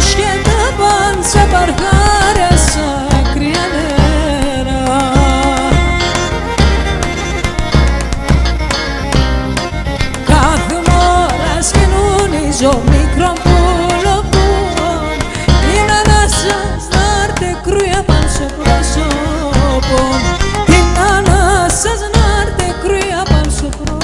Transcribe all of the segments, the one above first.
άσχετα πάντσα παρχάρες ακριά νερά. Κάθε μόρα σκηνούνιζω μικρόν πουλοπών, είναι ανάσας να έρτε κρούια πάνω στο πρόσωπο, είναι ανάσας να έρτε κρούια πάνω στο πρόσωπο.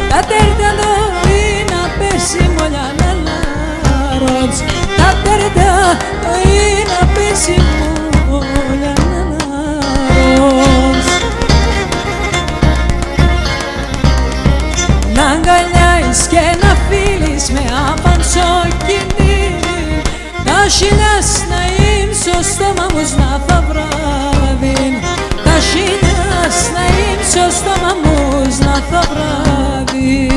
Τα τέρτα το είναι πέσει μόλια να λαρώτς, τα τέρτα το είναι πέσει μόλια να λαρώτς. Να αγκαλιάεις και να φίλεις με απανσοκινή, τα χιλιάς να ήμσω στόμα μου να θα βράδυν, τα χιλιάς να ήμσω στόμα μου να θα βράδυν.